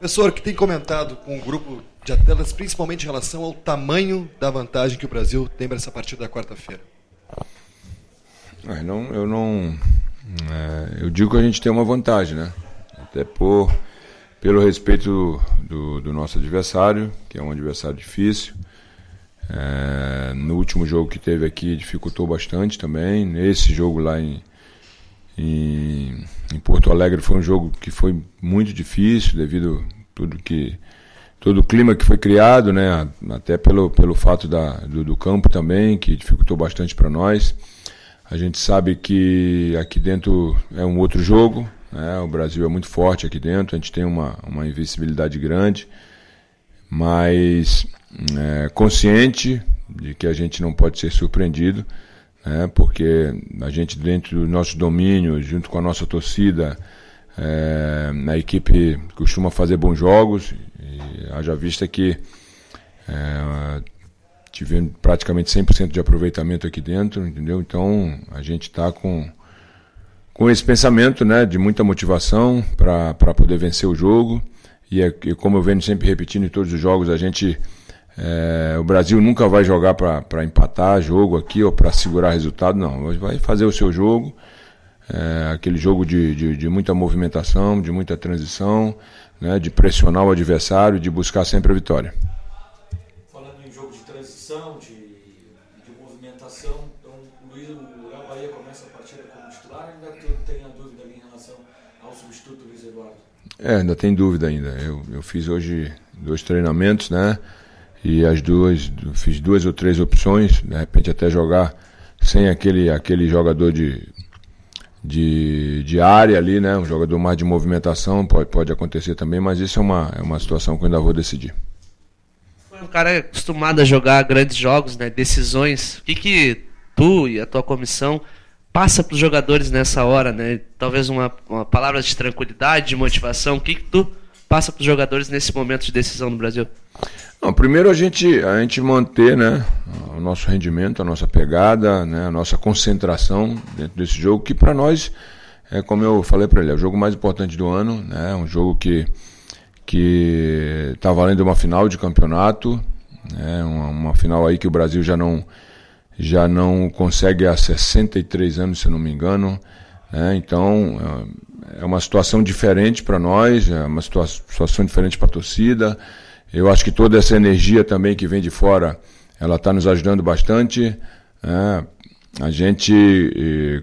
Professor, que tem comentado com o grupo de atletas, principalmente em relação ao tamanho da vantagem que o Brasil tem para essa partida da quarta-feira. Eu digo que a gente tem uma vantagem, né? Até pelo respeito do nosso adversário, que é um adversário difícil. No último jogo que teve aqui dificultou bastante também. Nesse jogo lá em Porto Alegre foi um jogo que foi muito difícil devido todo o clima que foi criado, né? Até pelo fato do campo também, que dificultou bastante para nós. A gente sabe que aqui dentro é um outro jogo, né? O Brasil é muito forte aqui dentro, a gente tem uma invencibilidade grande, mas consciente de que a gente não pode ser surpreendido, porque a gente, dentro do nosso domínio, junto com a nossa torcida, a equipe costuma fazer bons jogos, e haja vista que tivemos praticamente 100% de aproveitamento aqui dentro, entendeu? Então a gente está com esse pensamento, né, de muita motivação para poder vencer o jogo, e como eu venho sempre repetindo em todos os jogos, o Brasil nunca vai jogar para empatar jogo aqui ou para segurar resultado, não. Vai fazer o seu jogo, aquele jogo de muita movimentação, de muita transição, né, de pressionar o adversário, de buscar sempre a vitória. Falando em jogo de transição, de movimentação, então o Léo Bahia começa a partida como titular, ainda tem a dúvida ali em relação ao substituto Luiz Eduardo? Ainda tem dúvida ainda. Eu fiz hoje 2 treinamentos, né? E fiz 2 ou 3 opções, de repente até jogar sem aquele jogador de área ali, né? Um jogador mais de movimentação, pode acontecer também, mas isso é uma situação que eu ainda vou decidir. Um cara acostumado a jogar grandes jogos, né? Decisões. O que tu e a tua comissão passa para os jogadores nessa hora, né? Talvez uma palavra de tranquilidade, de motivação. O que tu passa para os jogadores nesse momento de decisão no Brasil? Não, primeiro a gente manter, né, o nosso rendimento, a nossa pegada, né, a nossa concentração dentro desse jogo, que para nós, como eu falei para ele, é o jogo mais importante do ano, né, um jogo que está valendo uma final de campeonato, né, uma final aí que o Brasil já não consegue há 63 anos, se eu não me engano, né, então é uma situação diferente para nós, é uma situação diferente para a torcida. Eu acho que toda essa energia também que vem de fora, ela está nos ajudando bastante. A gente,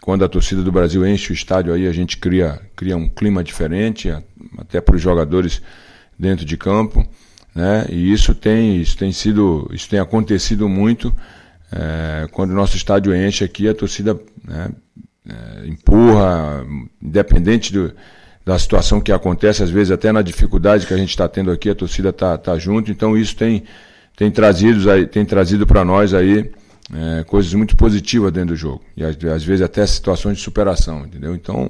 quando a torcida do Brasil enche o estádio, aí a gente cria um clima diferente, até para os jogadores dentro de campo, né? E isso tem acontecido muito. Quando o nosso estádio enche aqui, a torcida, né, empurra, independente da situação que acontece, às vezes até na dificuldade que a gente está tendo aqui, a torcida tá junto, então isso tem trazido para nós aí coisas muito positivas dentro do jogo, e às vezes até situações de superação, entendeu? Então,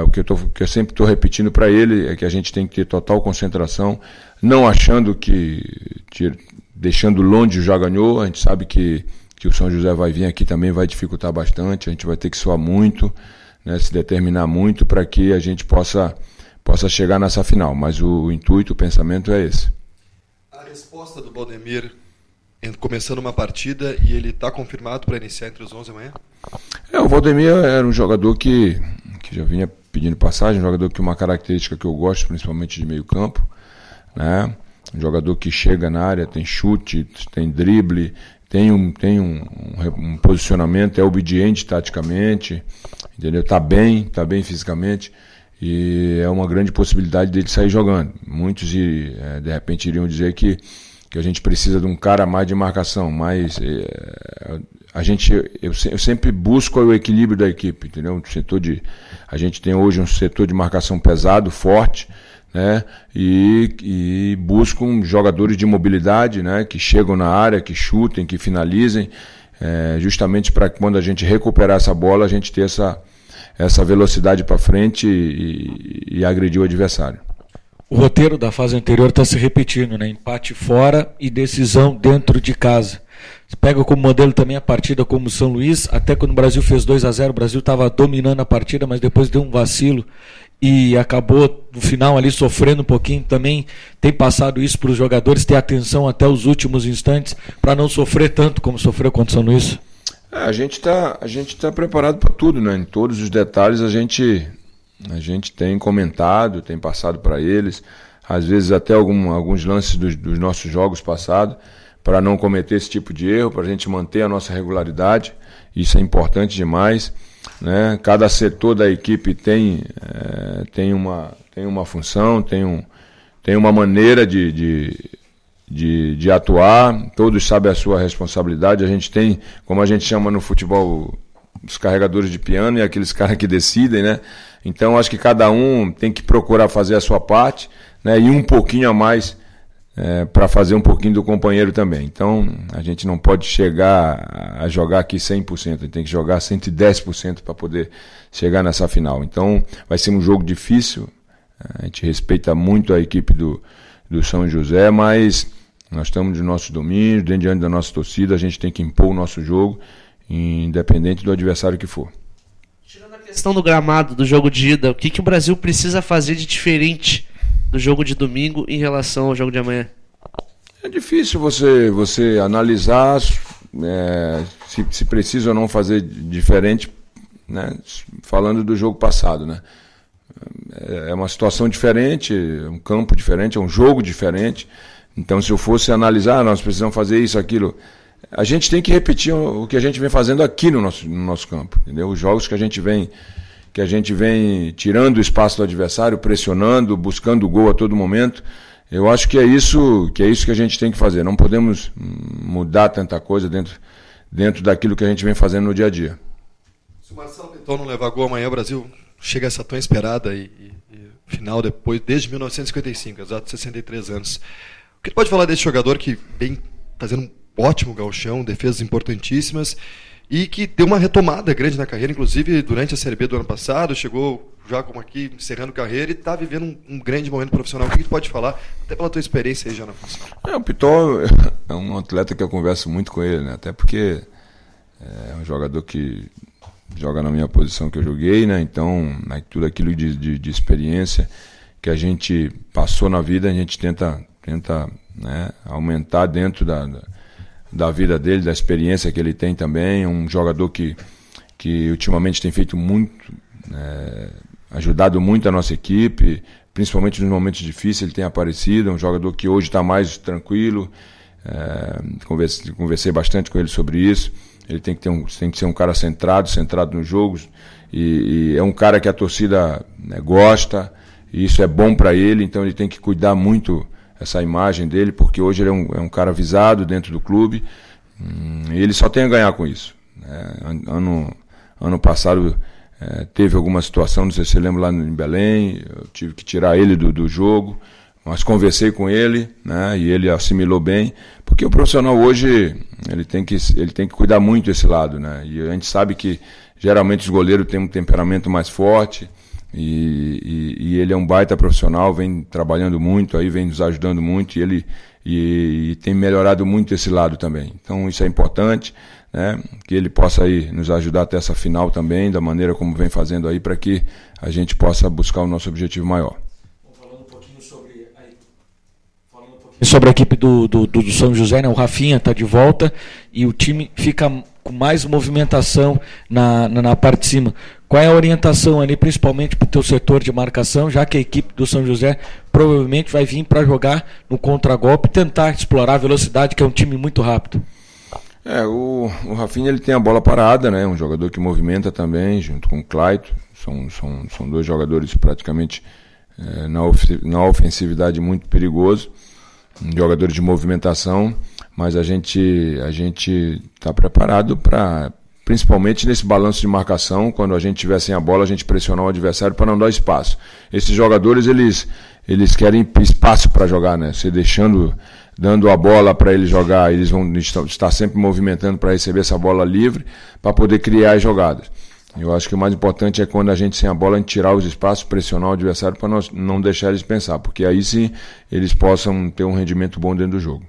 o que eu sempre estou repetindo para ele é que a gente tem que ter total concentração, não achando deixando longe o já ganhou. A gente sabe que o São José vai vir aqui também, vai dificultar bastante, a gente vai ter que suar muito, né, se determinar muito para que a gente possa chegar nessa final, mas o intuito, o pensamento é esse. A resposta do Valdemir começando uma partida, e ele está confirmado para iniciar entre os 11 amanhã? O Valdemir era um jogador que já vinha pedindo passagem, um jogador que uma característica que eu gosto, principalmente de meio campo, né, um jogador que chega na área, tem chute, tem drible, tem um posicionamento, é obediente taticamente, entendeu? Tá bem fisicamente, e é uma grande possibilidade dele sair jogando. Muitos de repente iriam dizer que a gente precisa de um cara mais de marcação, mas eu sempre busco o equilíbrio da equipe, entendeu? A gente tem hoje um setor de marcação pesado, forte, né? E buscam jogadores de mobilidade, né? Que chegam na área, que chutem, que finalizem, justamente para quando a gente recuperar essa bola, a gente ter essa velocidade para frente e agredir o adversário. O roteiro da fase anterior está se repetindo, né? Empate fora e decisão dentro de casa. Você pega como modelo também a partida como São Luís, até quando o Brasil fez 2-0, o Brasil estava dominando a partida, mas depois deu um vacilo e acabou no final ali sofrendo um pouquinho, também tem passado isso para os jogadores, ter atenção até os últimos instantes para não sofrer tanto como sofreu contra o São Luís? A gente tá preparado para tudo, né? Em todos os detalhes a gente tem comentado, tem passado para eles, às vezes até alguns lances dos nossos jogos passados, para não cometer esse tipo de erro, para a gente manter a nossa regularidade. Isso é importante demais, né? Cada setor da equipe tem uma função, tem uma maneira de atuar, todos sabem a sua responsabilidade. A gente tem, como a gente chama no futebol, os carregadores de piano e aqueles caras que decidem, né? Então acho que cada um tem que procurar fazer a sua parte, né? E um pouquinho a mais para fazer um pouquinho do companheiro também. Então a gente não pode chegar a jogar aqui 100%, a gente tem que jogar 110% para poder chegar nessa final. Então vai ser um jogo difícil, a gente respeita muito a equipe do São José, mas nós estamos no nosso domínio, diante da nossa torcida, a gente tem que impor o nosso jogo, independente do adversário que for. Tirando a questão do gramado, do jogo de ida, o que o Brasil precisa fazer de diferente do jogo de domingo em relação ao jogo de amanhã? É difícil você analisar se precisa ou não fazer diferente, né? Falando do jogo passado, né? É uma situação diferente, um campo diferente, é um jogo diferente. Então, se eu fosse analisar, nós precisamos fazer isso, aquilo. A gente tem que repetir o que a gente vem fazendo aqui no nosso campo, entendeu? Os jogos que a gente vem tirando o espaço do adversário, pressionando, buscando o gol a todo momento. Eu acho que é isso que a gente tem que fazer. Não podemos mudar tanta coisa dentro daquilo que a gente vem fazendo no dia a dia. Se o Marcelo Piton não levar gol amanhã, o Brasil chega a essa tão esperada e final depois, desde 1955, exato 63 anos. O que pode falar desse jogador que vem fazendo um ótimo gauchão, defesas importantíssimas, e que deu uma retomada grande na carreira, inclusive durante a Série B do ano passado, chegou já como aqui, encerrando carreira, e está vivendo um grande momento profissional. O que tu pode falar, até pela tua experiência aí já na função? O Piton é um atleta que eu converso muito com ele, né? Até porque é um jogador que joga na minha posição que eu joguei, né? Então, tudo aquilo de experiência que a gente passou na vida, a gente tenta né, aumentar dentro da vida dele, da experiência que ele tem também. Um jogador que ultimamente tem feito muito, ajudado muito a nossa equipe, principalmente nos momentos difíceis ele tem aparecido. É um jogador que hoje está mais tranquilo, conversei bastante com ele sobre isso. Ele tem que ser um cara centrado nos jogos, e é um cara que a torcida, né, gosta, e isso é bom para ele. Então ele tem que cuidar muito essa imagem dele, porque hoje ele é um cara visado dentro do clube, e ele só tem a ganhar com isso. Ano passado teve alguma situação, não sei se você lembra, lá em Belém, eu tive que tirar ele do jogo, mas conversei com ele, né, e ele assimilou bem, porque o profissional hoje ele tem que cuidar muito desse lado, né, e a gente sabe que geralmente os goleiros têm um temperamento mais forte, e ele é um baita profissional, vem trabalhando muito, aí vem nos ajudando muito, e ele tem melhorado muito esse lado também. Então isso é importante, né, que ele possa aí nos ajudar até essa final também, da maneira como vem fazendo aí, para que a gente possa buscar o nosso objetivo maior. Sobre a equipe do São José, né? O Rafinha está de volta e o time fica com mais movimentação na parte de cima. Qual é a orientação ali, principalmente para o teu setor de marcação, já que a equipe do São José provavelmente vai vir para jogar no contragolpe e tentar explorar a velocidade, que é um time muito rápido? O Rafinha ele tem a bola parada, né? Um jogador que movimenta também, junto com o Claito. São dois jogadores praticamente na ofensividade muito perigosos. Jogadores de movimentação, mas a gente está preparado para, principalmente nesse balanço de marcação, quando a gente tiver sem a bola, a gente pressionar o adversário para não dar espaço. Esses jogadores, eles querem espaço para jogar, né? Você dando a bola para eles jogar, eles vão estar sempre movimentando para receber essa bola livre, para poder criar as jogadas. Eu acho que o mais importante é quando a gente sem a bola, a gente tirar os espaços, pressionar o adversário para não deixar eles pensar, porque aí sim eles possam ter um rendimento bom dentro do jogo.